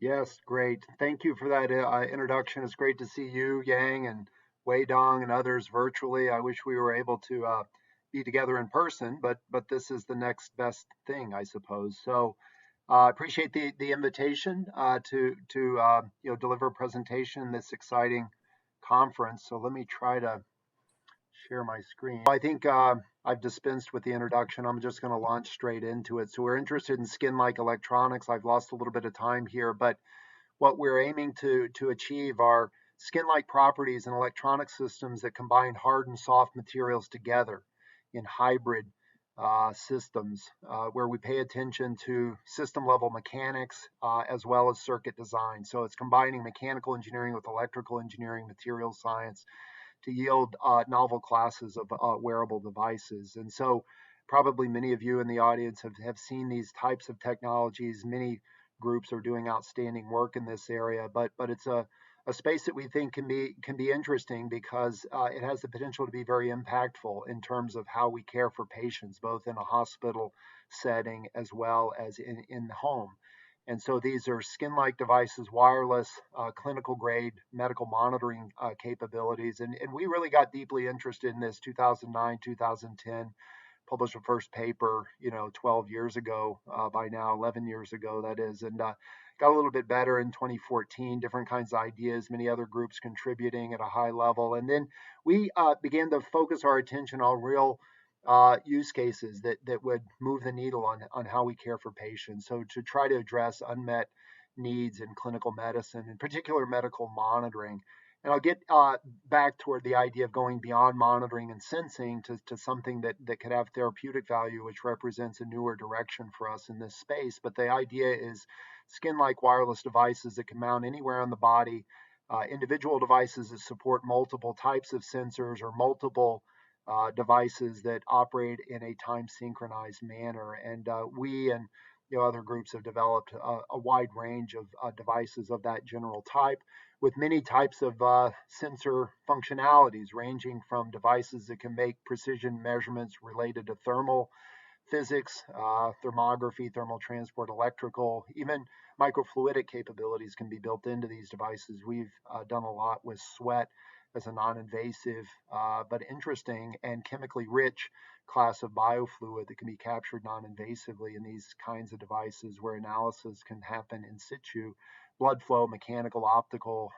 Yes, great. Thank you for that introduction. It's great to see you, Yang, and Wei Dong and others virtually. I wish we were able to be together in person, but this is the next best thing, I suppose. So appreciate the invitation to deliver a presentation in this exciting conference. So let me try to share my screen. I think I've dispensed with the introduction. I'm just going to launch straight into it. So we're interested in skin-like electronics. I've lost a little bit of time here, but what we're aiming to achieve are skin-like properties in electronic systems that combine hard and soft materials together in hybrid systems, where we pay attention to system level mechanics as well as circuit design. So it's combining mechanical engineering with electrical engineering, material science, to yield novel classes of wearable devices. And so probably many of you in the audience have seen these types of technologies. Many groups are doing outstanding work in this area, but it's a space that we think can be interesting because it has the potential to be very impactful in terms of how we care for patients, both in a hospital setting as well as in the home. And so these are skin-like devices, wireless, clinical grade medical monitoring capabilities. And we really got deeply interested in this 2009, 2010, published a first paper, 12 years ago by now, 11 years ago, that is. And got a little bit better in 2014, different kinds of ideas, many other groups contributing at a high level. And then we began to focus our attention on real use cases that would move the needle on how we care for patients. So to try to address unmet needs in clinical medicine, in particular medical monitoring. And I'll get back toward the idea of going beyond monitoring and sensing to something that could have therapeutic value, which represents a newer direction for us in this space. But the idea is skin-like wireless devices that can mount anywhere on the body, individual devices that support multiple types of sensors or multiple devices that operate in a time synchronized manner. And we and other groups have developed a wide range of devices of that general type, with many types of sensor functionalities, ranging from devices that can make precision measurements related to thermal physics, thermography, thermal transport, electrical, even microfluidic capabilities can be built into these devices. We've done a lot with sweat as a non-invasive but interesting and chemically rich class of biofluid that can be captured non-invasively in these kinds of devices where analysis can happen in situ. Blood flow, mechanical, optical,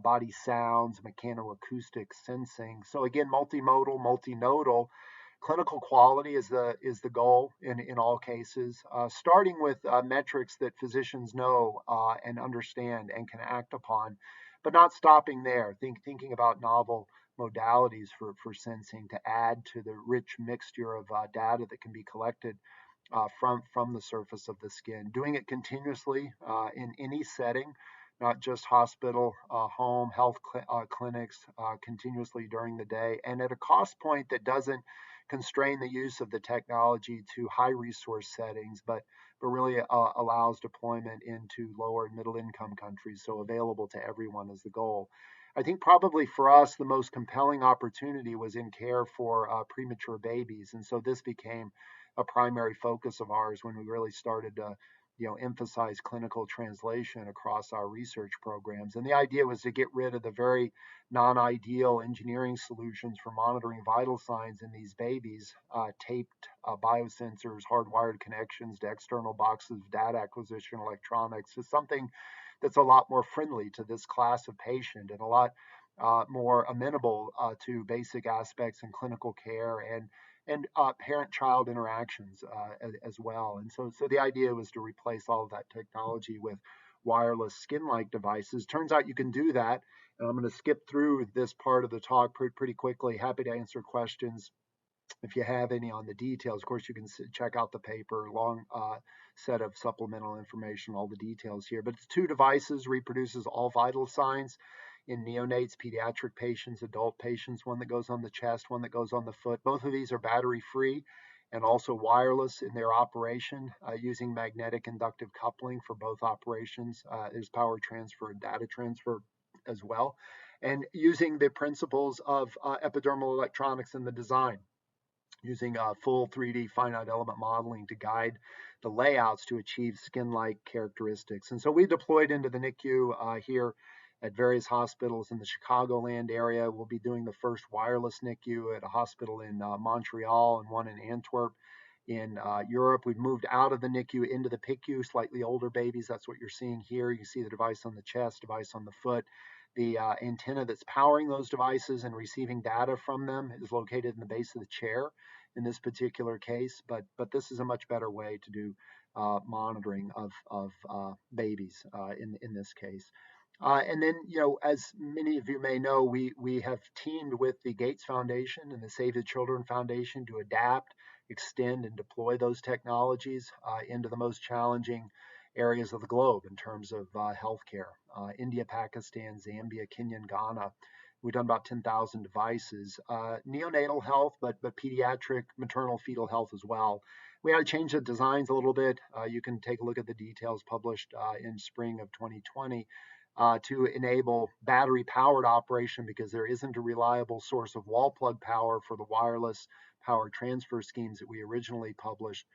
body sounds, mechanoacoustic sensing. So again, multimodal, multinodal. Clinical quality is the goal in all cases, starting with metrics that physicians know and understand and can act upon, but not stopping there. Thinking about novel modalities for sensing to add to the rich mixture of data that can be collected from the surface of the skin. Doing it continuously in any setting, not just hospital, home, health clinics, continuously during the day, and at a cost point that doesn't constrain the use of the technology to high resource settings, but really allows deployment into lower and middle income countries, so available to everyone is the goal. I think probably for us, the most compelling opportunity was in care for premature babies. And so this became a primary focus of ours when we really started to emphasize clinical translation across our research programs. And the idea was to get rid of the very non-ideal engineering solutions for monitoring vital signs in these babies, taped biosensors, hardwired connections to external boxes of data acquisition electronics, to something that's a lot more friendly to this class of patient and a lot more amenable to basic aspects in clinical care and parent-child interactions as well. And so the idea was to replace all of that technology with wireless skin-like devices. Turns out you can do that. And I'm going to skip through this part of the talk pretty quickly. Happy to answer questions if you have any on the details. Of course, you can check out the paper, long set of supplemental information, all the details here. But it's two devices, reproduces all vital signs in neonates, pediatric patients, adult patients, one that goes on the chest, one that goes on the foot. Both of these are battery free and also wireless in their operation, using magnetic inductive coupling for both operations. There's power transfer and data transfer as well, and using the principles of epidermal electronics in the design. using full 3D finite element modeling to guide the layouts to achieve skin-like characteristics. And so we deployed into the NICU here at various hospitals in the Chicagoland area. We'll be doing the first wireless NICU at a hospital in Montreal and one in Antwerp. In Europe, we've moved out of the NICU into the PICU, slightly older babies. That's what you're seeing here. You see the device on the chest, device on the foot. The antenna that's powering those devices and receiving data from them is located in the base of the chair in this particular case, but this is a much better way to do monitoring of babies in this case. And then, as many of you may know, we have teamed with the Gates Foundation and the Save the Children Foundation to adapt, extend, and deploy those technologies into the most challenging areas of the globe in terms of healthcare. India, Pakistan, Zambia, Kenya, and Ghana. We've done about 10,000 devices. Neonatal health, but pediatric, maternal, fetal health as well. We had to change the designs a little bit. You can take a look at the details published in spring of 2020 to enable battery-powered operation because there isn't a reliable source of wall plug power for the wireless power transfer schemes that we originally published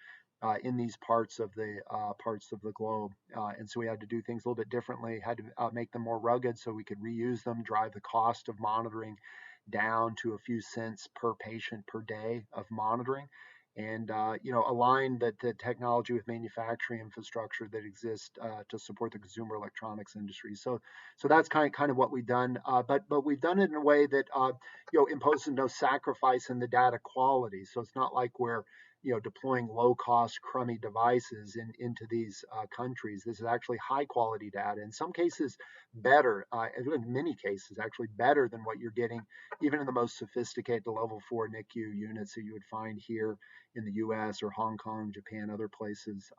in these parts of the globe, and so we had to do things a little bit differently. Had to make them more rugged so we could reuse them, drive the cost of monitoring down to a few cents per patient per day of monitoring, and align the technology with manufacturing infrastructure that exists to support the consumer electronics industry. So that's kind of what we've done, but we've done it in a way that imposes no sacrifice in the data quality. So it's not like we're deploying low-cost, crummy devices into these countries. This is actually high-quality data. In some cases, better. In many cases, actually better than what you're getting, even in the most sophisticated level 4 NICU units that you would find here in the U.S. or Hong Kong, Japan, other places,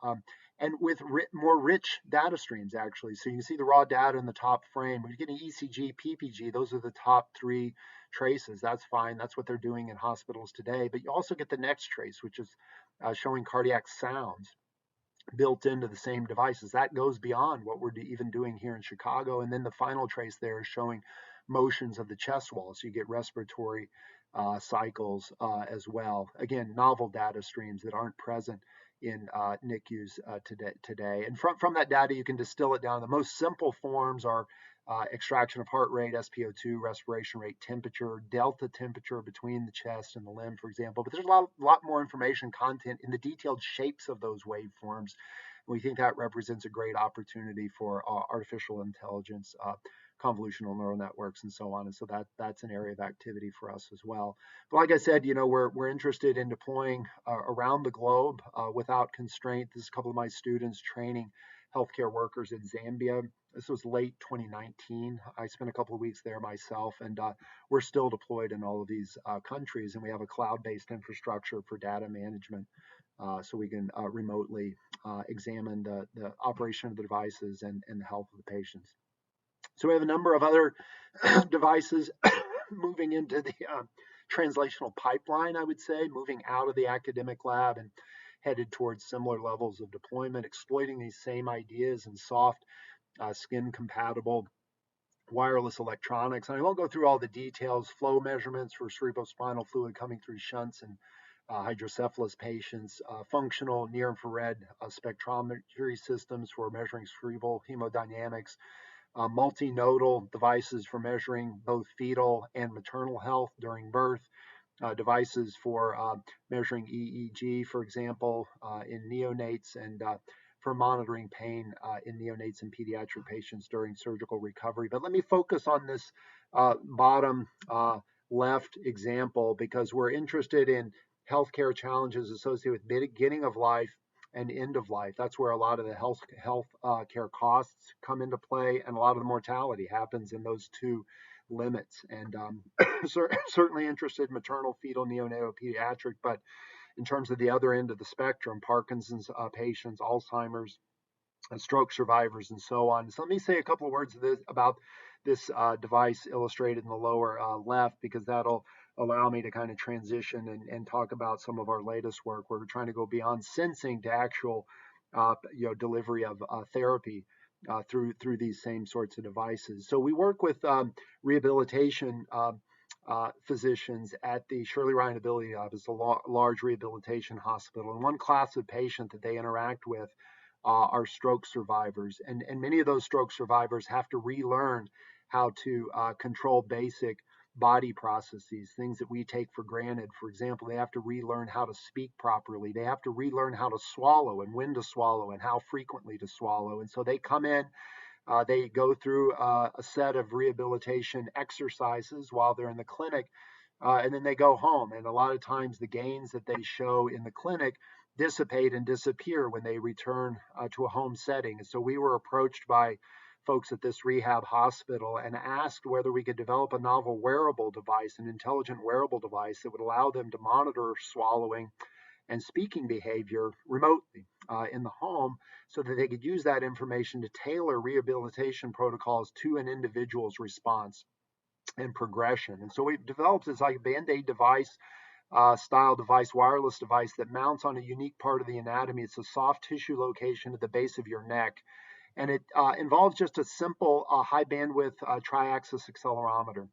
and with more rich data streams, actually. So you can see the raw data in the top frame. When you're getting ECG, PPG, those are the top 3 traces. That's fine. That's what they're doing in hospitals today. But you also get the next trace, which is showing cardiac sounds built into the same devices. That goes beyond what we're even doing here in Chicago. And then the final trace there is showing motions of the chest wall. So you get respiratory cycles as well. Again, novel data streams that aren't present in NICUs today. And from that data, you can distill it down. The most simple forms are extraction of heart rate, SpO2, respiration rate, temperature, delta temperature between the chest and the limb, for example. But there's a lot more information content in the detailed shapes of those waveforms. We think that represents a great opportunity for artificial intelligence, convolutional neural networks, and so on. And so that's an area of activity for us as well. But like I said, we're interested in deploying around the globe without constraint. This is a couple of my students training healthcare workers in Zambia. This was late 2019. I spent a couple of weeks there myself, and we're still deployed in all of these countries, and we have a cloud-based infrastructure for data management, so we can remotely examine the operation of the devices and the health of the patients. So we have a number of other devices moving into the translational pipeline, I would say, moving out of the academic lab and headed towards similar levels of deployment, exploiting these same ideas in soft, skin-compatible wireless electronics. And I won't go through all the details, flow measurements for cerebrospinal fluid coming through shunts and hydrocephalus patients, functional near-infrared spectrometry systems for measuring cerebral hemodynamics, multinodal devices for measuring both fetal and maternal health during birth, devices for measuring EEG, for example, in neonates, and for monitoring pain in neonates and pediatric patients during surgical recovery. But let me focus on this bottom left example because we're interested in healthcare challenges associated with beginning of life and end of life. That's where a lot of the health care costs come into play, and a lot of the mortality happens in those two limits. And certainly interested in maternal, fetal, neonatal, pediatric, but in terms of the other end of the spectrum, Parkinson's patients, Alzheimer's, stroke survivors, and so on. So let me say a couple of words about this device illustrated in the lower left, because that'll allow me to kind of transition and talk about some of our latest work where we're trying to go beyond sensing to actual delivery of therapy through these same sorts of devices. So we work with rehabilitation physicians at the Shirley Ryan Ability Lab. It's a large rehabilitation hospital. And one class of patient that they interact with are stroke survivors. And many of those stroke survivors have to relearn how to control basic body processes, things that we take for granted. For example, they have to relearn how to speak properly. They have to relearn how to swallow and when to swallow and how frequently to swallow. And so they come in, they go through a set of rehabilitation exercises while they're in the clinic, and then they go home. And a lot of times the gains that they show in the clinic dissipate and disappear when they return to a home setting. And so we were approached by folks at this rehab hospital and asked whether we could develop a novel wearable device, an intelligent wearable device that would allow them to monitor swallowing and speaking behavior remotely in the home so that they could use that information to tailor rehabilitation protocols to an individual's response and progression. And so we've developed this like a Band-Aid device style device, wireless device that mounts on a unique part of the anatomy. It's a soft tissue location at the base of your neck. And it involves just a simple high bandwidth tri-axis accelerometer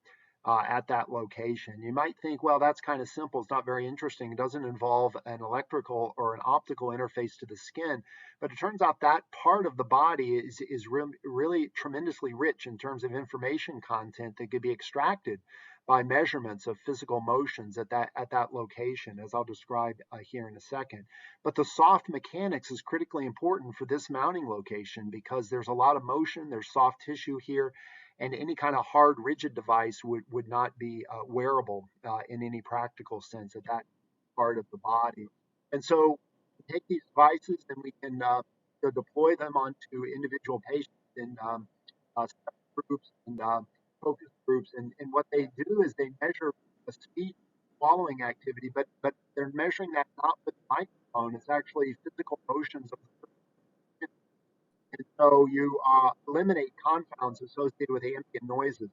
at that location. You might think, well, that's kind of simple. It's not very interesting. It doesn't involve an electrical or an optical interface to the skin. But it turns out that part of the body is really tremendously rich in terms of information content that could be extracted by measurements of physical motions at that location, as I'll describe here in a second. But the soft mechanics is critically important for this mounting location because there's a lot of motion, there's soft tissue here, and any kind of hard, rigid device would not be wearable in any practical sense at that part of the body. And so we take these devices and we can deploy them onto individual patients in groups and focus groups. And what they do is they measure the speed swallowing activity, but they're measuring that not with the microphone. It's actually physical motions of the. And so you eliminate confounds associated with ambient noises.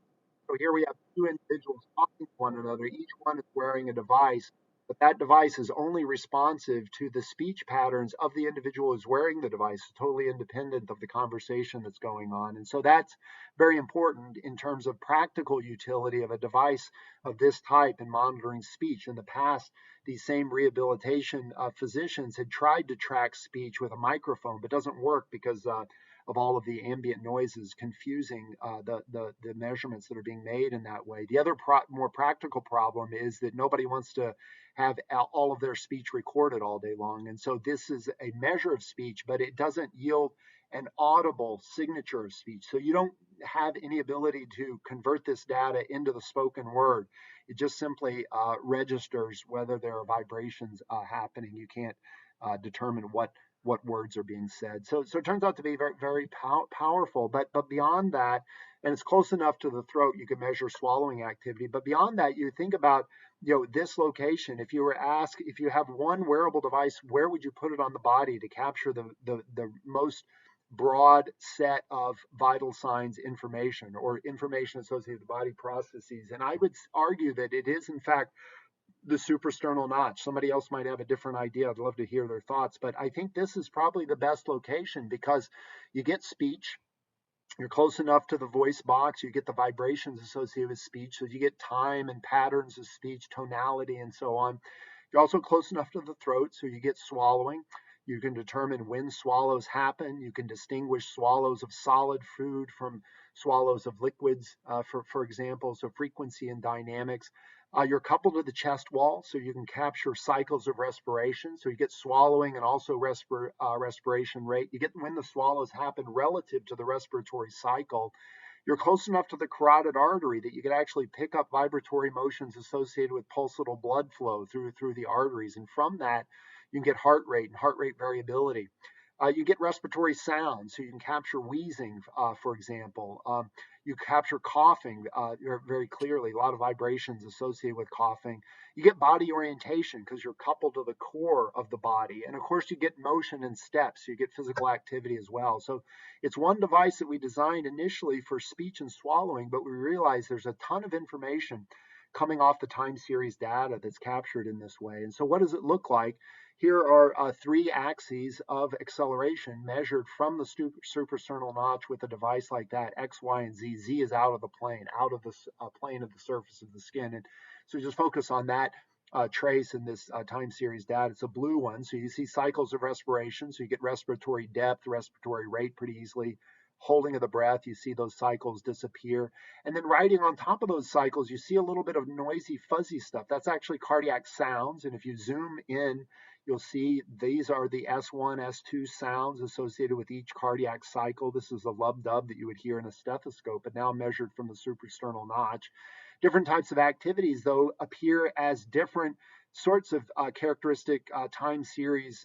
So here we have two individuals talking to one another. Each one is wearing a device, but that device is only responsive to the speech patterns of the individual who's wearing the device, totally independent of the conversation that's going on. And so that's very important in terms of practical utility of a device of this type in monitoring speech. In the past, these same rehabilitation physicians had tried to track speech with a microphone, but it doesn't work because of all of the ambient noises confusing the measurements that are being made in that way. The other more practical problem is that nobody wants to have all of their speech recorded all day long. And so this is a measure of speech, but it doesn't yield an audible signature of speech. So you don't have any ability to convert this data into the spoken word. It just simply registers whether there are vibrations happening. You can't determine what words are being said. So it turns out to be very, very powerful. But beyond that, and it's close enough to the throat, you can measure swallowing activity. But beyond that, you think about this location. If you were asked, if you have one wearable device, where would you put it on the body to capture the most broad set of vital signs information or information associated with body processes? And I would argue that it is, in fact, the suprasternal notch. Somebody else might have a different idea. I'd love to hear their thoughts, but I think this is probably the best location because you get speech. You're close enough to the voice box. You get the vibrations associated with speech. So you get time and patterns of speech, tonality, and so on. You're also close enough to the throat, so you get swallowing. You can determine when swallows happen. You can distinguish swallows of solid food from swallows of liquids, for example, so frequency and dynamics. You're coupled to the chest wall, so you can capture cycles of respiration. So you get swallowing and also respiration rate. You get when the swallows happen relative to the respiratory cycle. You're close enough to the carotid artery that you can actually pick up vibratory motions associated with pulsatile blood flow through the arteries. And from that, you can get heart rate and heart rate variability. You get respiratory sounds, so you can capture wheezing, for example. You capture coughing very clearly, a lot of vibrations associated with coughing. You get body orientation because you're coupled to the core of the body. And of course, you get motion and steps. So you get physical activity as well. So it's one device that we designed initially for speech and swallowing, but we realized there's a ton of information coming off the time series data that's captured in this way. And so what does it look like? Here are three axes of acceleration measured from the suprasternal notch with a device like that, X, Y, and Z. Z is out of the plane, out of the plane of the surface of the skin. And so just focus on that trace in this time series data. It's a blue one, so you see cycles of respiration, so you get respiratory depth, respiratory rate pretty easily. Holding of the breath, you see those cycles disappear. And then riding on top of those cycles, you see a little bit of noisy, fuzzy stuff. That's actually cardiac sounds. And if you zoom in, you'll see these are the S1, S2 sounds associated with each cardiac cycle. This is a lub-dub that you would hear in a stethoscope, but now measured from the suprasternal notch. Different types of activities, though, appear as different sorts of characteristic time series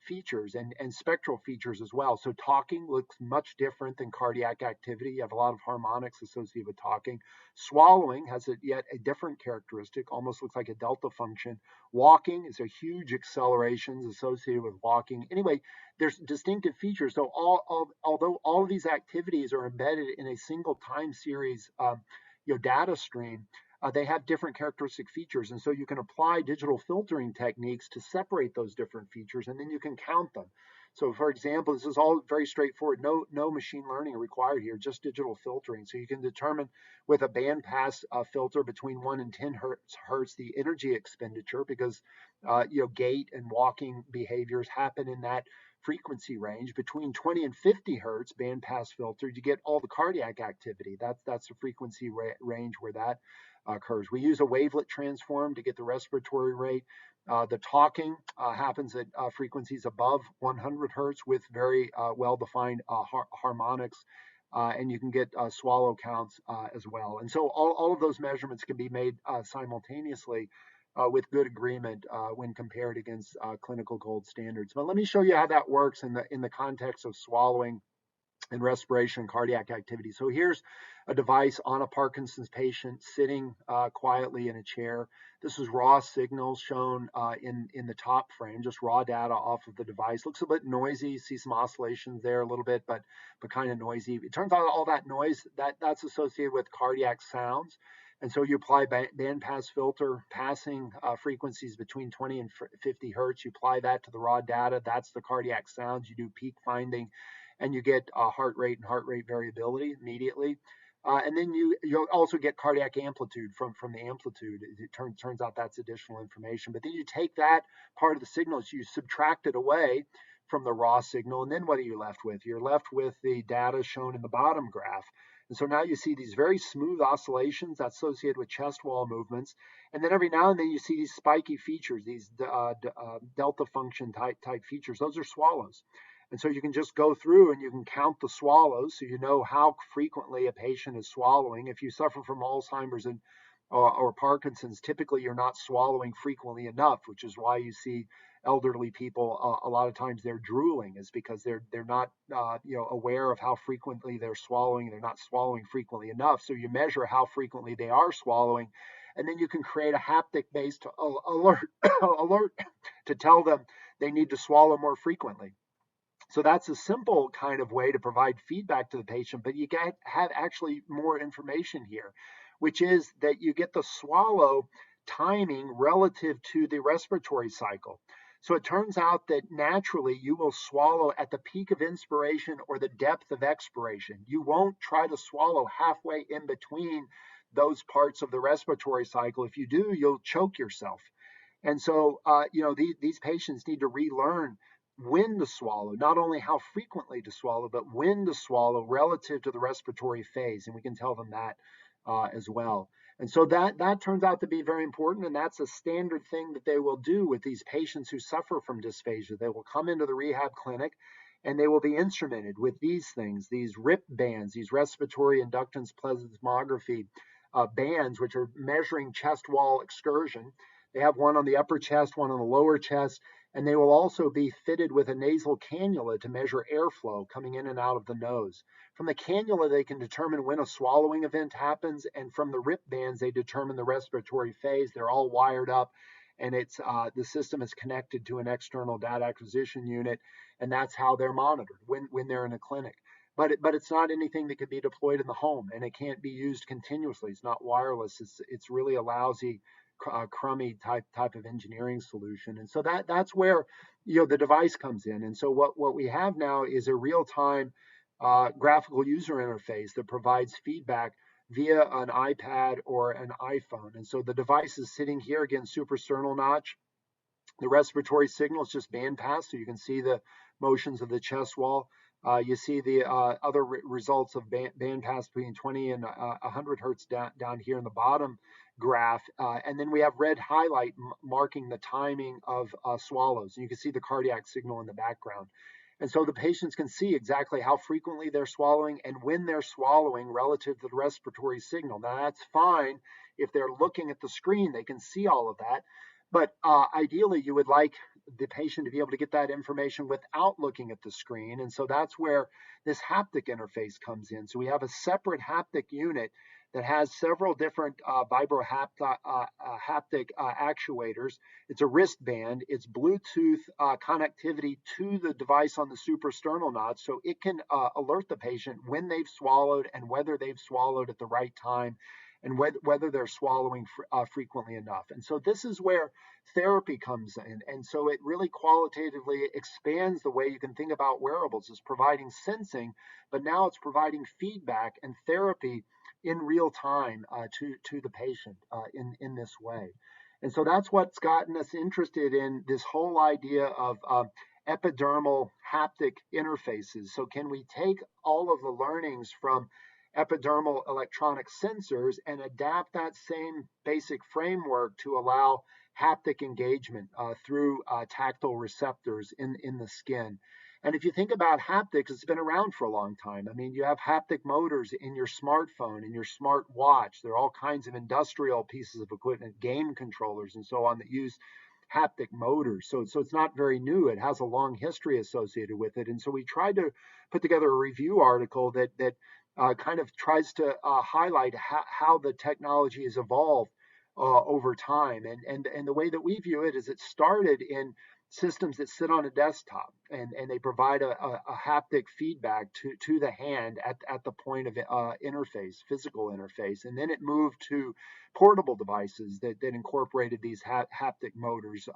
features and spectral features as well. So talking looks much different than cardiac activity. You have a lot of harmonics associated with talking. Swallowing has yet a different characteristic, almost looks like a delta function. Walking is a huge accelerations associated with walking. Anyway, there's distinctive features. So although all of these activities are embedded in a single time series data stream, they have different characteristic features. And so you can apply digital filtering techniques to separate those different features, and then you can count them. So for example, this is all very straightforward. No machine learning required here, just digital filtering. So you can determine with a bandpass filter between 1 and 10 hertz the energy expenditure, because gait and walking behaviors happen in that frequency range. Between 20 and 50 hertz bandpass filter, you get all the cardiac activity. That's the frequency range where that occurs. We use a wavelet transform to get the respiratory rate. The talking happens at frequencies above 100 hertz with very well-defined harmonics, and you can get swallow counts as well. And so all of those measurements can be made simultaneously with good agreement when compared against clinical gold standards. But let me show you how that works in the context of swallowing and respiration, cardiac activity. So here's a device on a Parkinson's patient sitting quietly in a chair. This is raw signals shown in the top frame, just raw data off of the device. Looks a bit noisy. You see some oscillations there a little bit, but kind of noisy. It turns out all that noise that's associated with cardiac sounds. And so you apply bandpass filter passing frequencies between 20 and 50 hertz. You apply that to the raw data. That's the cardiac sounds. You do peak finding, and you get heart rate and heart rate variability immediately. And then you'll also get cardiac amplitude from the amplitude. It turns out that's additional information. But then you take that part of the signals, you subtract it away from the raw signal, and then what are you left with? You're left with the data shown in the bottom graph. And so now you see these very smooth oscillations associated with chest wall movements. And then every now and then you see these spiky features, these delta function type features. Those are swallows. And so you can just go through and you can count the swallows, so you know how frequently a patient is swallowing. If you suffer from Alzheimer's or Parkinson's, typically you're not swallowing frequently enough, which is why you see elderly people a lot of times they're drooling, is because they're not aware of how frequently they're swallowing. They're not swallowing frequently enough. So you measure how frequently they are swallowing, and then you can create a haptic based alert to tell them they need to swallow more frequently. So that's a simple kind of way to provide feedback to the patient, but you have actually more information here, which is that you get the swallow timing relative to the respiratory cycle. So it turns out that naturally you will swallow at the peak of inspiration or the depth of expiration. You won't try to swallow halfway in between those parts of the respiratory cycle. If you do, you'll choke yourself. And so, these patients need to relearn when to swallow, not only how frequently to swallow, but when to swallow relative to the respiratory phase. And we can tell them that as well. And so that turns out to be very important. And that's a standard thing that they will do with these patients who suffer from dysphagia. They will come into the rehab clinic and they will be instrumented with these things, these RIP bands, these respiratory inductance plethysmography bands, which are measuring chest wall excursion. They have one on the upper chest, one on the lower chest, and they will also be fitted with a nasal cannula to measure airflow coming in and out of the nose. From the cannula, they can determine when a swallowing event happens, and from the RIP bands, they determine the respiratory phase. They're all wired up, and the system is connected to an external data acquisition unit, and that's how they're monitored when they're in a clinic. but it's not anything that could be deployed in the home, and it can't be used continuously. It's not wireless. It's really a lousy, crummy type of engineering solution. And so that's where the device comes in. And so what we have now is a real time graphical user interface that provides feedback via an iPad or an iPhone. And so the device is sitting here, again, suprasternal notch. The respiratory signal is just bandpass, so you can see the motions of the chest wall. You see the other results of bandpass between 20 and 100 hertz down here in the bottom graph. And then we have red highlight marking the timing of swallows. And you can see the cardiac signal in the background. And so the patients can see exactly how frequently they're swallowing and when they're swallowing relative to the respiratory signal. Now, that's fine if they're looking at the screen, they can see all of that. But ideally, you would like the patient to be able to get that information without looking at the screen. And so that's where this haptic interface comes in. So we have a separate haptic unit that has several different vibrohaptic actuators. It's a wristband. It's Bluetooth connectivity to the device on the suprasternal notch, so it can alert the patient when they've swallowed and whether they've swallowed at the right time, and whether they're swallowing frequently enough. And so this is where therapy comes in. And so it really qualitatively expands the way you can think about wearables. It's providing sensing, but now it's providing feedback and therapy in real time to the patient in this way. And so that's what's gotten us interested in this whole idea of epidermal haptic interfaces. So can we take all of the learnings from epidermal electronic sensors and adapt that same basic framework to allow haptic engagement through tactile receptors in the skin? And if you think about haptics, it's been around for a long time. I mean, you have haptic motors in your smartphone, in your smart watch. There are all kinds of industrial pieces of equipment, game controllers and so on, that use haptic motors. So it's not very new. It has a long history associated with it. And so we tried to put together a review article that kind of tries to highlight how the technology has evolved over time. And the way that we view it is it started in systems that sit on a desktop, and they provide a haptic feedback to the hand at the point of interface, physical interface. And then it moved to portable devices that incorporated these haptic motors,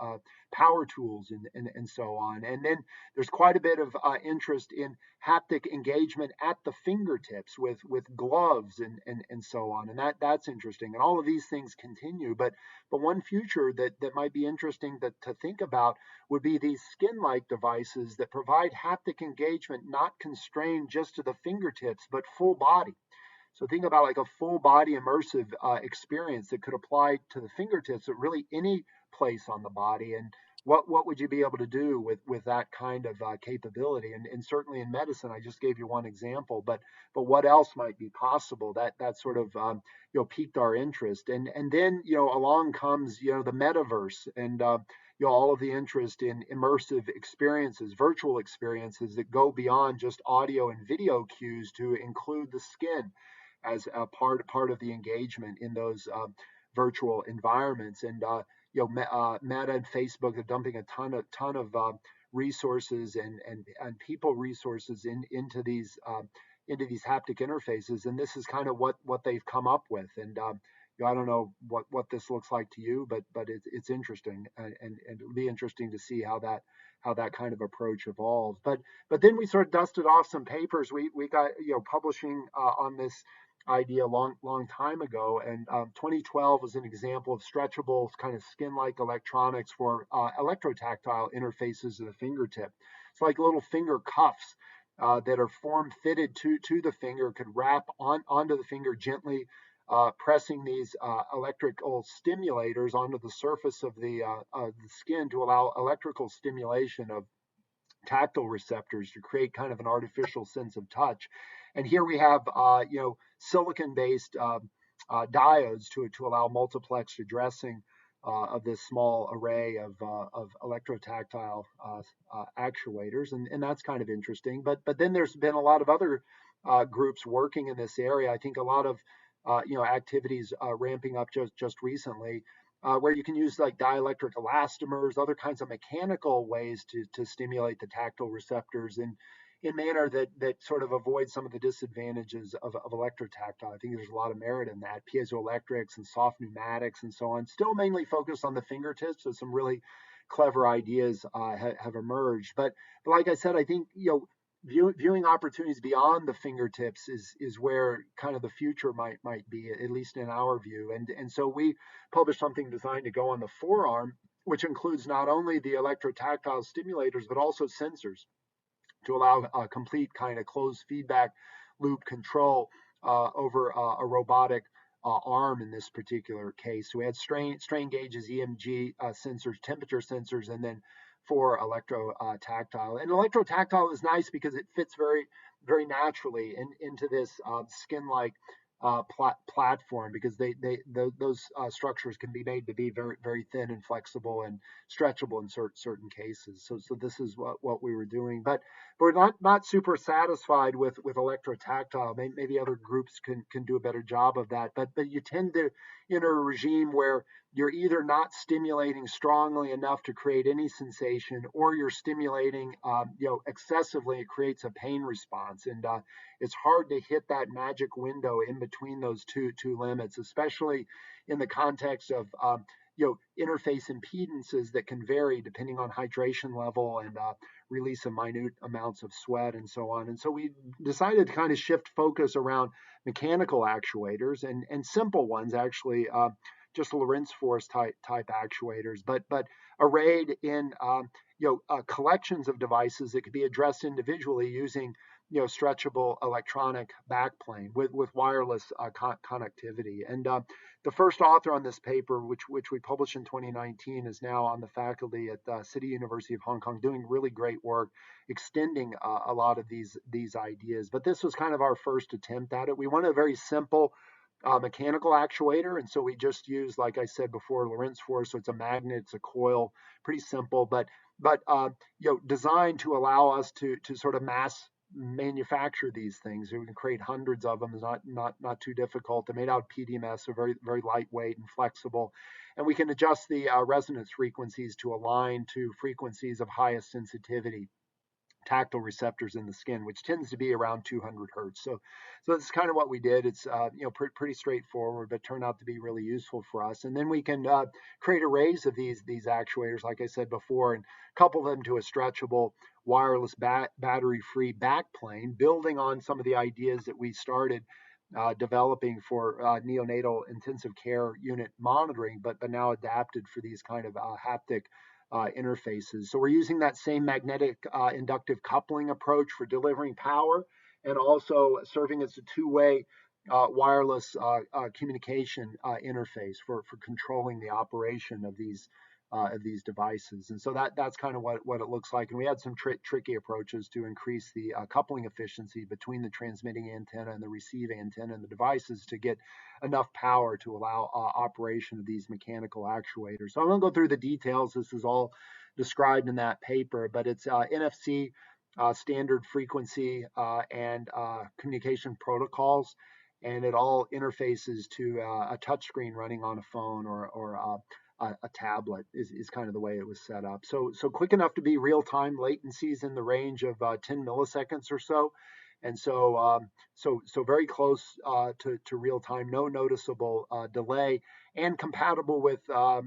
power tools, and so on. And then there's quite a bit of interest in haptic engagement at the fingertips with gloves and so on. And that's interesting. And all of these things continue. But one future that might be interesting to think about would be these skin-like devices that provide haptic engagement, not constrained just to the fingertips, but full body. So think about like a full body immersive experience that could apply to the fingertips at really any place on the body. And what would you be able to do with that kind of capability? And certainly in medicine, I just gave you one example, but what else might be possible? That sort of piqued our interest. And then along comes the metaverse and all of the interest in immersive experiences, virtual experiences that go beyond just audio and video cues to include the skin as a part of the engagement in those virtual environments. And Meta and Facebook are dumping a ton of resources and people resources into these haptic interfaces. And this is kind of what they've come up with. And I don't know what this looks like to you, but it's interesting, and it'll be interesting to see how that kind of approach evolves. But then we sort of dusted off some papers. We got publishing on this idea a long time ago, and 2012 was an example of stretchable kind of skin-like electronics for electrotactile interfaces of the fingertip. It's like little finger cuffs that are form-fitted to the finger, could wrap onto the finger gently, pressing these electrical stimulators onto the surface of the skin to allow electrical stimulation of tactile receptors to create kind of an artificial sense of touch. And here we have, silicon-based diodes to allow multiplex addressing of this small array of electrotactile actuators, and that's kind of interesting. But then there's been a lot of other groups working in this area. I think a lot of activities ramping up just recently, where you can use like dielectric elastomers, other kinds of mechanical ways to stimulate the tactile receptors in manner that sort of avoids some of the disadvantages of electrotactile. I think there's a lot of merit in that. Piezoelectrics and soft pneumatics and so on, still mainly focused on the fingertips, so some really clever ideas have emerged. But like I said, I think viewing opportunities beyond the fingertips is where kind of the future might be, at least in our view. And so we published something designed to go on the forearm, which includes not only the electrotactile stimulators but also sensors to allow a complete kind of closed feedback loop control over a robotic arm in this particular case. So we had strain gauges, EMG sensors, temperature sensors, and then for electrotactile. And electrotactile is nice because it fits very naturally into this skin-like platform, because those structures can be made to be very thin and flexible and stretchable in certain cases. So this is what we were doing, but we're not super satisfied with electrotactile. Maybe other groups can do a better job of that, but you tend to enter a regime where you're either not stimulating strongly enough to create any sensation, or you're stimulating excessively. It creates a pain response, and it's hard to hit that magic window in between those two limits, especially in the context of interface impedances that can vary depending on hydration level and release of minute amounts of sweat and so on. And so we decided to kind of shift focus around mechanical actuators and simple ones, actually, just Lorentz force type actuators, but arrayed in collections of devices that could be addressed individually using stretchable electronic backplane with wireless connectivity. And the first author on this paper, which we published in 2019, is now on the faculty at the City University of Hong Kong, doing really great work extending a lot of these ideas. But this was kind of our first attempt at it. We wanted a very simple mechanical actuator, and so we just use, like I said before, Lorentz force. So it's a magnet, it's a coil, pretty simple, but designed to allow us to sort of mass manufacture these things. So we can create hundreds of them. It's not too difficult. They're made out of PDMS, so very lightweight and flexible, and we can adjust the resonance frequencies to align to frequencies of highest sensitivity tactile receptors in the skin, which tends to be around 200 hertz. So that's kind of what we did. It's pretty straightforward, but turned out to be really useful for us. And then we can create arrays of these actuators, like I said before, and couple them to a stretchable wireless battery-free backplane, building on some of the ideas that we started developing for neonatal intensive care unit monitoring, but now adapted for these kind of haptic interfaces. So we're using that same magnetic inductive coupling approach for delivering power, and also serving as a two-way wireless communication interface for controlling the operation of these devices. And so that's kind of what it looks like. And we had some tricky approaches to increase the coupling efficiency between the transmitting antenna and the receiving antenna and the devices to get enough power to allow operation of these mechanical actuators. So I'm going to go through the details. This is all described in that paper, but it's NFC standard frequency and communication protocols, and it all interfaces to a touchscreen running on a phone or a tablet is kind of the way it was set up. So quick enough to be real time. Latencies in the range of 10 milliseconds or so, and so very close to real time. No noticeable delay, and compatible with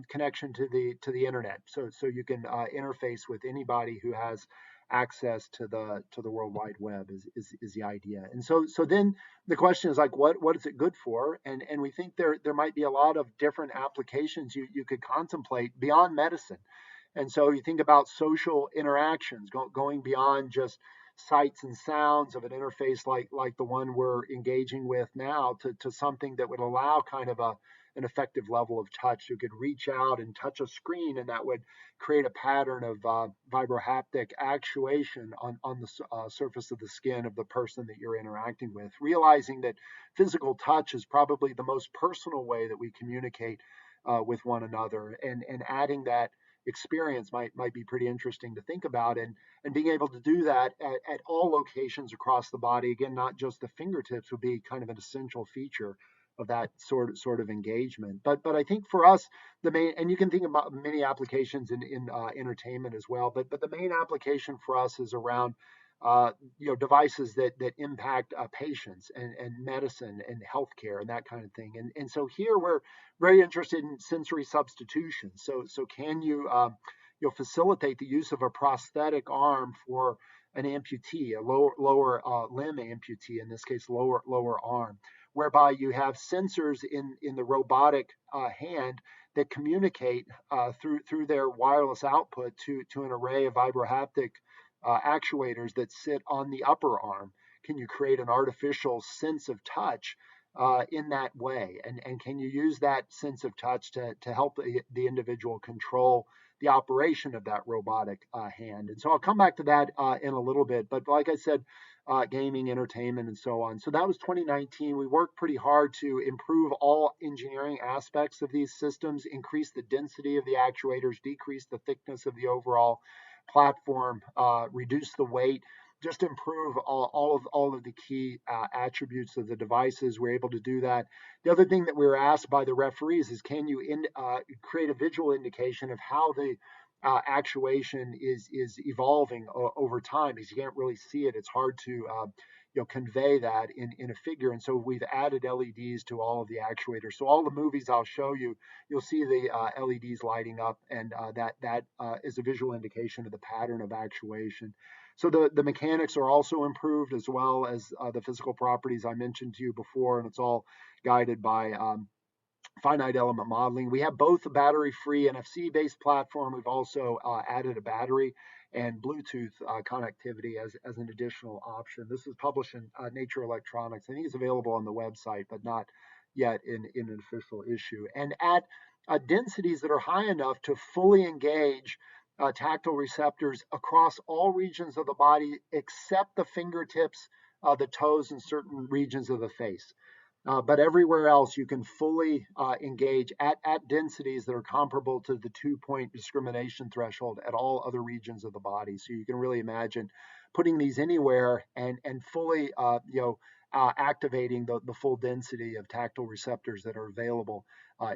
connection to the internet. So you can interface with anybody who has access to the World Wide Web is the idea. And so then the question is like, what is it good for? And we think there might be a lot of different applications you could contemplate beyond medicine. And so you think about social interactions, going beyond just sights and sounds of an interface like the one we're engaging with now, to something that would allow kind of an effective level of touch. You could reach out and touch a screen, and that would create a pattern of vibrohaptic actuation on the surface of the skin of the person that you're interacting with, realizing that physical touch is probably the most personal way that we communicate with one another, and adding that experience might be pretty interesting to think about, and being able to do that at all locations across the body, again, not just the fingertips, would be kind of an essential feature of that sort of engagement. But I think for us, the main, and you can think about many applications in entertainment as well, but the main application for us is around devices that impact patients and medicine and healthcare and that kind of thing. And so here we're very interested in sensory substitution. So can facilitate the use of a prosthetic arm for an amputee, a lower limb amputee, in this case lower arm, whereby you have sensors in the robotic hand that communicate through their wireless output to an array of vibrohaptic actuators that sit on the upper arm. Can you create an artificial sense of touch in that way? And can you use that sense of touch to help the individual control the operation of that robotic hand? And so I'll come back to that in a little bit. But like I said, gaming, entertainment, and so on. So that was 2019. We worked pretty hard to improve all engineering aspects of these systems, increase the density of the actuators, decrease the thickness of the overall platform, reduce the weight, just improve all of the key attributes of the devices. We're able to do that. The other thing that we were asked by the referees is, can you create a visual indication of how the actuation is evolving over time? Because you can't really see it. It's hard to convey that in a figure. And so we've added LEDs to all of the actuators. So all the movies I'll show you, you'll see the LEDs lighting up, and that is a visual indication of the pattern of actuation. So the mechanics are also improved, as well as the physical properties I mentioned to you before, and it's all guided by finite element modeling. We have both a battery-free NFC-based platform. We've also added a battery and Bluetooth connectivity as an additional option. This is published in Nature Electronics. I think it's available on the website, but not yet in an official issue. And at densities that are high enough to fully engage tactile receptors across all regions of the body except the fingertips, the toes, and certain regions of the face. But everywhere else, you can fully engage at densities that are comparable to the 2-point discrimination threshold at all other regions of the body. So you can really imagine putting these anywhere and fully activating the full density of tactile receptors that are available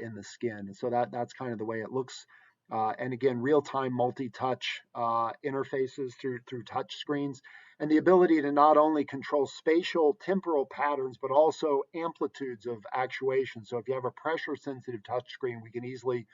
in the skin. So that's kind of the way it looks. And again, real-time multi-touch interfaces through touch screens, and the ability to not only control spatial temporal patterns, but also amplitudes of actuation. So if you have a pressure-sensitive touch screen, we can easily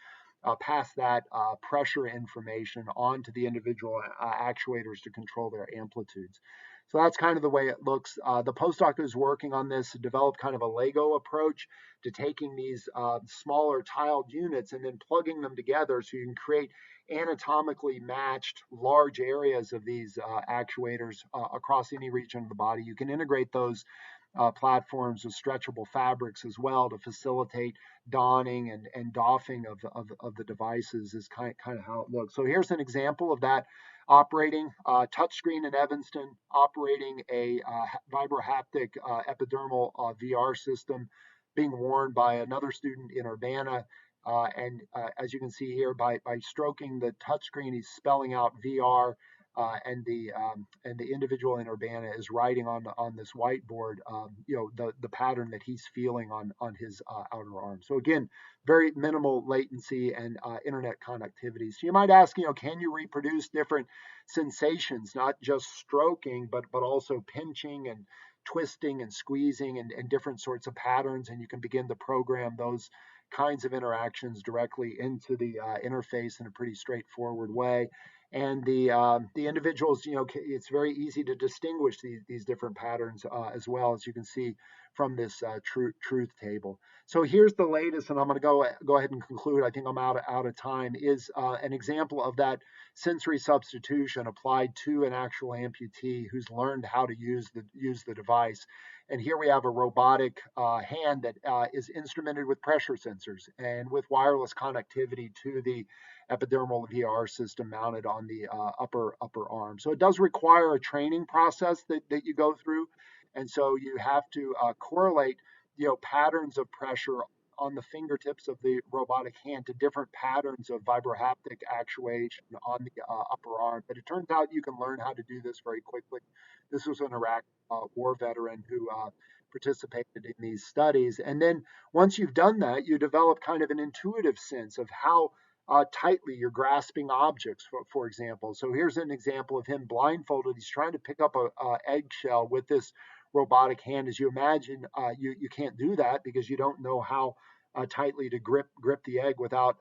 pass that pressure information on to the individual actuators to control their amplitudes. So that's kind of the way it looks. The postdoc who's working on this developed kind of a Lego approach to taking these smaller tiled units and then plugging them together so you can create anatomically matched large areas of these actuators across any region of the body. You can integrate those platforms with stretchable fabrics as well to facilitate donning and doffing of the devices, is kind of how it looks. So here's an example of that operating touchscreen in Evanston, operating a Vibrotactile epidermal VR system being worn by another student in Urbana. And as you can see here, by stroking the touchscreen, he's spelling out VR, and the individual in Urbana is writing on this whiteboard, the pattern that he's feeling on his outer arm. So again, very minimal latency and internet connectivity. So you might ask, can you reproduce different sensations, not just stroking, but also pinching and twisting and squeezing and different sorts of patterns, and you can begin to program those kinds of interactions directly into the interface in a pretty straightforward way. And the individuals, it's very easy to distinguish these different patterns as well, as you can see from this truth table. So here's the latest, and I'm going to go ahead and conclude. I think I'm out of time. Is an example of that sensory substitution applied to an actual amputee who's learned how to use the device. And here we have a robotic hand that is instrumented with pressure sensors and with wireless connectivity to the epidermal VR system mounted on the upper arm. So it does require a training process that you go through. And so you have to correlate, patterns of pressure on the fingertips of the robotic hand to different patterns of vibrohaptic actuation on the upper arm. But it turns out you can learn how to do this very quickly. This was an Iraq war veteran who participated in these studies. And then once you've done that, you develop kind of an intuitive sense of how tightly you're grasping objects, for example. So here's an example of him blindfolded. He's trying to pick up a eggshell with this robotic hand. As you imagine, you can't do that because you don't know how tightly to grip the egg without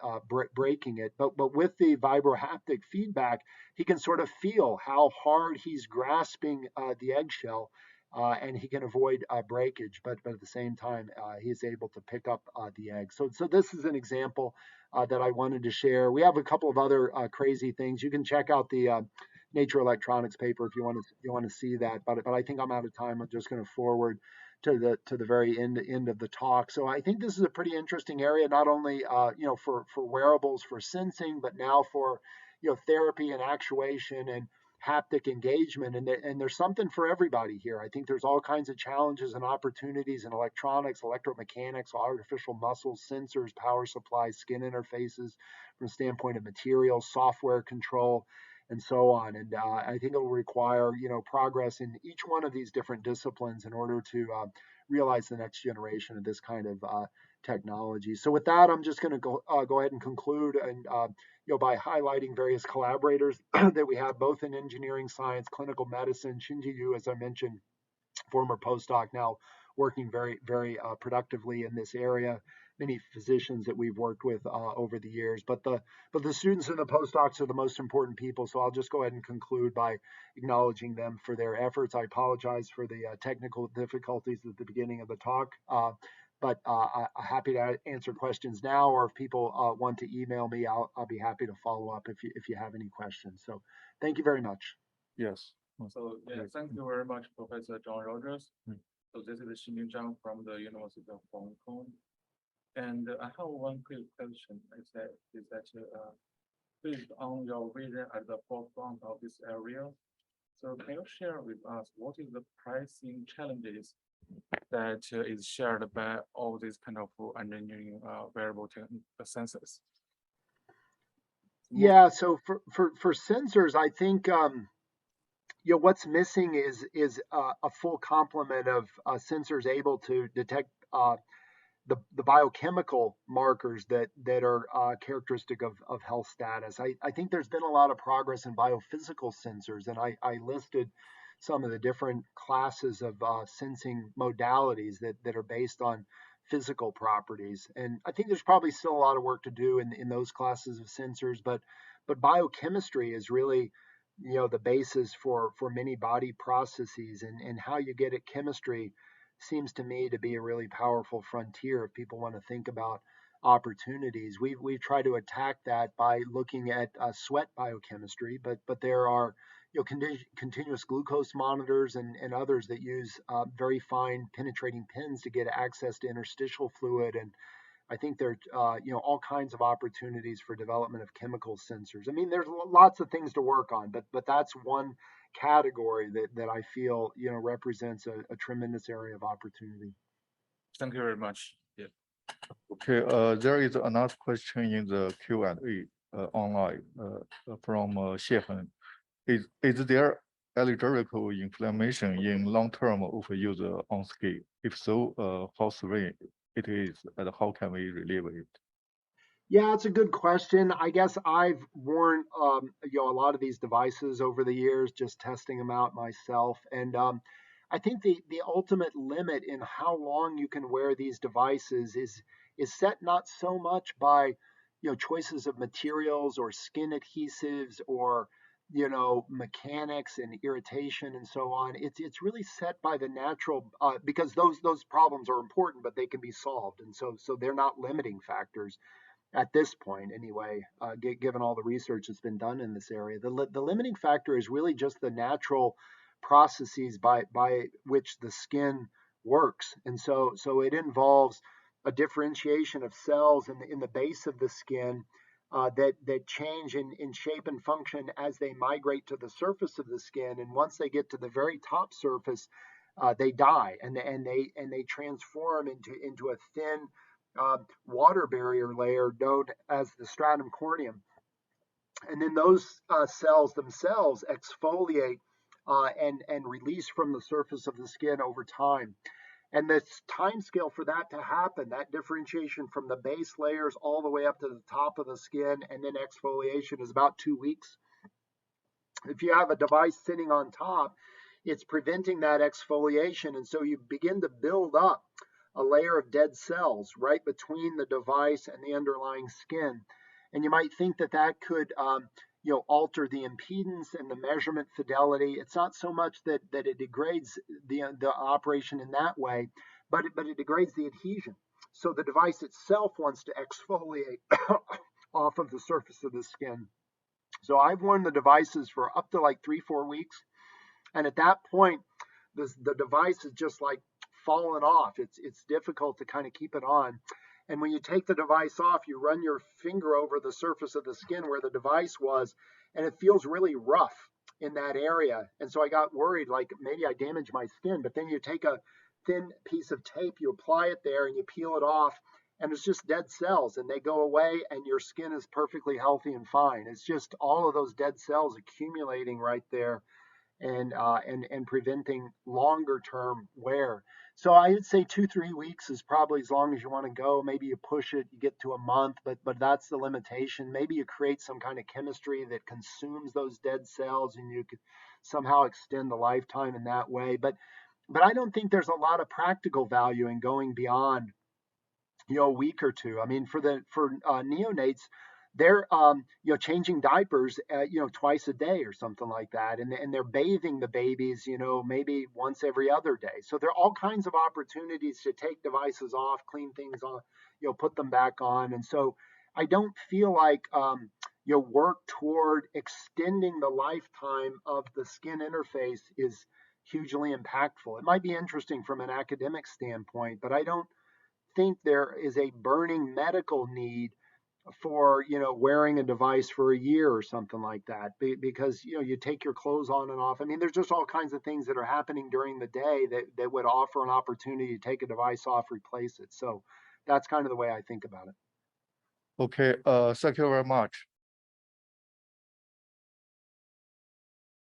breaking it. But with the vibrohaptic feedback, he can sort of feel how hard he's grasping the eggshell, and he can avoid breakage. But at the same time, he's able to pick up the egg. So this is an example that I wanted to share. We have a couple of other crazy things. You can check out the Nature Electronics paper if you want to see that. But I think I'm out of time. I'm just going to forward to the very end of the talk. So I think this is a pretty interesting area, not only for wearables for sensing, but now for therapy and actuation and haptic engagement. And there's something for everybody here. I think there's all kinds of challenges and opportunities in electronics, electromechanics, artificial muscles, sensors, power supplies, skin interfaces from the standpoint of materials, software control, and so on. And I think it will require, progress in each one of these different disciplines in order to realize the next generation of this kind of technology. So with that, I'm just going to go ahead and conclude and by highlighting various collaborators that we have both in engineering science, clinical medicine. Shinji Yu, as I mentioned, former postdoc, now working very productively in this area. Many physicians that we've worked with over the years, but the students and the postdocs are the most important people. So I'll just go ahead and conclude by acknowledging them for their efforts. I apologize for the technical difficulties at the beginning of the talk, but I'm happy to answer questions now, or if people want to email me, I'll be happy to follow up if you have any questions. So thank you very much. Yes. So yeah, thank you very much, Professor John Rogers. So this is Xinyu Zhang from the University of Hong Kong. And I have one quick question. Based on your vision at the forefront of this area, so can you share with us what is the pricing challenges that is shared by all these kind of engineering wearable sensors? Yeah, so for sensors, I think what's missing is a full complement of sensors able to detect the biochemical markers that are characteristic of health status. I think there's been a lot of progress in biophysical sensors, and I listed some of the different classes of sensing modalities that are based on physical properties. And I think there's probably still a lot of work to do in those classes of sensors, but biochemistry is really the basis for many body processes, and how you get at chemistry seems to me to be a really powerful frontier if people want to think about opportunities. We try to attack that by looking at sweat biochemistry, but there are continuous glucose monitors and others that use very fine penetrating pins to get access to interstitial fluid. And I think there are all kinds of opportunities for development of chemical sensors. I mean, there's lots of things to work on, but that's one category that I feel represents a tremendous area of opportunity. Thank you very much. Yeah. Okay. There is another question in the Q&A online from Xiehan. Is there electrical inflammation in long-term overuse on skin? If so, how severe it is, and how can we relieve it? Yeah, it's a good question. I guess I've worn a lot of these devices over the years, just testing them out myself. And I think the ultimate limit in how long you can wear these devices is set not so much by choices of materials or skin adhesives or mechanics and irritation and so on. It's really set by the natural because those problems are important, but they can be solved, and so they're not limiting factors at this point anyway, given all the research that's been done in this area. The limiting factor is really just the natural processes by which the skin works. And so it involves a differentiation of cells in the base of the skin that change in shape and function as they migrate to the surface of the skin. And once they get to the very top surface, they die and they transform into a thin water barrier layer known as the stratum corneum. And then those cells themselves exfoliate and release from the surface of the skin over time. And the time scale for that to happen, that differentiation from the base layers all the way up to the top of the skin and then exfoliation, is about 2 weeks. If you have a device sitting on top, it's preventing that exfoliation. And so you begin to build up a layer of dead cells right between the device and the underlying skin. And you might think that that could alter the impedance and the measurement fidelity. It's not so much that it degrades the operation in that way, but it degrades the adhesion. So the device itself wants to exfoliate off of the surface of the skin. So I've worn the devices for up to like 3-4 weeks, and at that point, the device is just like falling off. It's difficult to kind of keep it on. And when you take the device off, you run your finger over the surface of the skin where the device was, and it feels really rough in that area. And so I got worried, like maybe I damaged my skin. But then you take a thin piece of tape, you apply it there, and you peel it off, and it's just dead cells, and they go away, and your skin is perfectly healthy and fine. It's just all of those dead cells accumulating right there, and preventing longer term wear. So I would say 2-3 weeks is probably as long as you want to go. Maybe you push it, you get to a month, but that's the limitation. Maybe you create some kind of chemistry that consumes those dead cells, and you could somehow extend the lifetime in that way. But I don't think there's a lot of practical value in going beyond a week or two. I mean, for neonates, they're changing diapers twice a day or something like that, and they're bathing the babies maybe once every other day. So there are all kinds of opportunities to take devices off, clean things on, put them back on. And so I don't feel like work toward extending the lifetime of the skin interface is hugely impactful. It might be interesting from an academic standpoint, but I don't think there is a burning medical need for wearing a device for a year or something like that, because you take your clothes on and off. I mean, there's just all kinds of things that are happening during the day that would offer an opportunity to take a device off, replace it. So that's kind of the way I think about it. Okay, thank you very much.